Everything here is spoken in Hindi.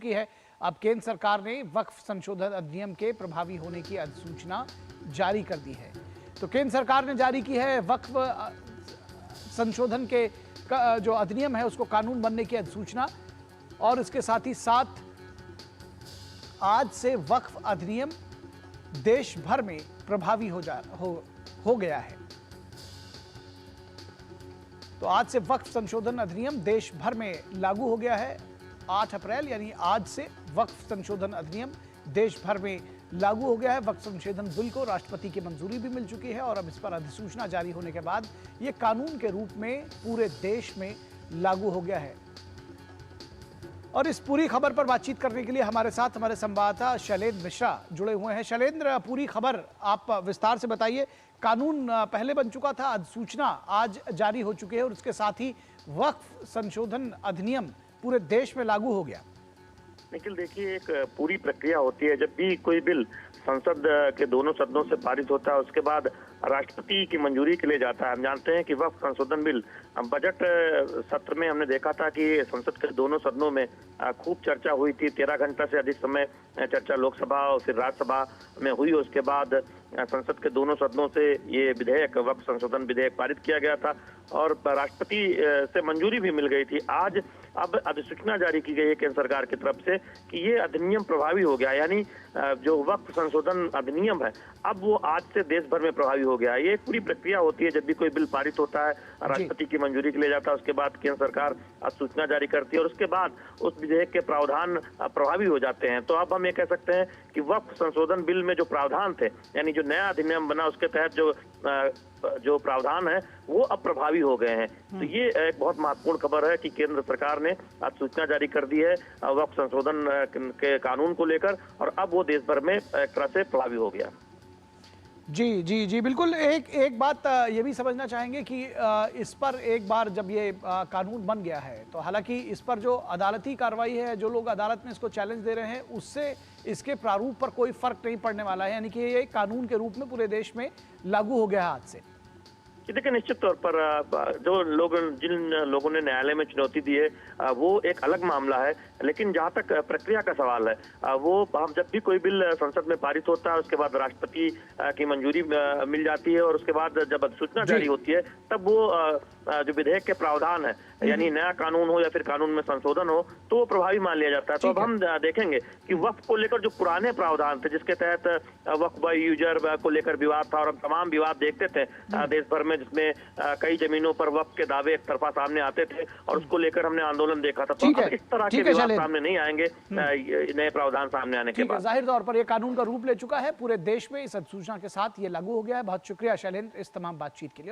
की है। अब केंद्र सरकार ने वक्फ संशोधन अधिनियम के प्रभावी होने की अधिसूचना जारी कर दी है। तो केंद्र सरकार ने जारी की है वक्फ संशोधन के जो अधिनियम है उसको कानून बनने की अधिसूचना, और इसके साथ ही साथ आज से वक्फ अधिनियम देश भर में प्रभावी हो गया है। तो आज से वक्फ संशोधन अधिनियम देश भर में लागू हो गया है। 8 अप्रैल यानी आज से वक्फ संशोधन अधिनियम देश भर में लागू हो गया है। वक्फ संशोधन बिल को राष्ट्रपति की मंजूरी भी मिल चुकी है और अब इस पर अधिसूचना जारी होने के बाद यह कानून के रूप में पूरे देश में लागू हो गया है। और इस पूरी खबर पर बातचीत करने के लिए हमारे साथ हमारे संवाददाता शैलेंद्र मिश्रा जुड़े हुए हैं। शैलेंद्र, पूरी खबर आप विस्तार से बताइए। कानून पहले बन चुका था, अधिसूचना आज जारी हो चुकी है और उसके साथ ही वक्फ संशोधन अधिनियम पूरे देश में लागू हो गया। निखिल, देखिए, एक पूरी प्रक्रिया होती है। जब भी कोई बिल संसद के दोनों सदनों से पारित होता है उसके बाद राष्ट्रपति की मंजूरी के लिए जाता है। हम जानते हैं कि वक्फ संशोधन बिल बजट सत्र में हमने देखा था कि संसद के दोनों सदनों में खूब चर्चा हुई थी। 13 घंटा से अधिक समय चर्चा लोकसभा और फिर राज्यसभा में हुई। उसके बाद संसद के दोनों सदनों से ये विधेयक, वक्फ संशोधन विधेयक पारित किया गया था और राष्ट्रपति से मंजूरी भी मिल गई थी। आज अब अधिसूचना जारी की गई है केंद्र सरकार की तरफ से कि ये अधिनियम प्रभावी हो गया, यानी जो वक्फ संशोधन अधिनियम है अब वो आज से देश भर में प्रभावी हो गया। ये पूरी प्रक्रिया होती है। जब भी कोई बिल पारित होता है राष्ट्रपति की मंजूरी के लिए जाता है, उसके बाद केंद्र सरकार अधिसूचना जारी करती है और उसके बाद उस विधेयक के प्रावधान प्रभावी हो जाते हैं। तो अब हम ये कह सकते हैं कि वक्फ संशोधन बिल में जो प्रावधान थे, यानी जो नया अधिनियम बना उसके तहत जो प्रावधान है वो अब प्रभावी हो गए हैं। तो ये एक बहुत महत्वपूर्ण खबर है कि केंद्र सरकार ने आज सूचना जारी कर दी है वक्फ संशोधन के कानून को लेकर और अब वो देश भर में एक तरह से प्रभावी हो गया। जी जी जी, बिल्कुल। एक बात ये भी समझना चाहेंगे कि इस पर एक बार जब ये कानून बन गया है तो हालांकि इस पर जो अदालती कार्रवाई है, जो लोग अदालत में इसको चैलेंज दे रहे हैं, उससे इसके प्रारूप पर कोई फर्क नहीं पड़ने वाला है, यानी कि ये कानून के रूप में पूरे देश में लागू हो गया है आज से। देखिए, निश्चित तौर पर जिन लोगों ने न्यायालय में चुनौती दी है वो एक अलग मामला है, लेकिन जहां तक प्रक्रिया का सवाल है वो हम जब भी कोई बिल संसद में पारित होता है उसके बाद राष्ट्रपति की मंजूरी मिल जाती है और उसके बाद जब अधिसूचना जारी होती है तब वो जो विधेयक के प्रावधान है, यानी नया कानून हो या फिर कानून में संशोधन हो, तो वो प्रभावी मान लिया जाता है। तो अब हम देखेंगे कि वक्फ को लेकर जो पुराने प्रावधान थे जिसके तहत वक्फ बाय यूजर को लेकर विवाद था और हम तमाम विवाद देखते थे देश भर में, जिसमें कई जमीनों पर वक्फ के दावे एक तरफा सामने आते थे और उसको लेकर हमने आंदोलन देखा था। तो अब इस तरह के विवाद सामने नहीं आएंगे नए प्रावधान सामने आने के बाद। जाहिर तौर पर यह कानून का रूप ले चुका है पूरे देश में। इस अधिसूचना के साथ ये लागू हो गया है। बहुत शुक्रिया शैलेंद्र इस तमाम बातचीत के लिए।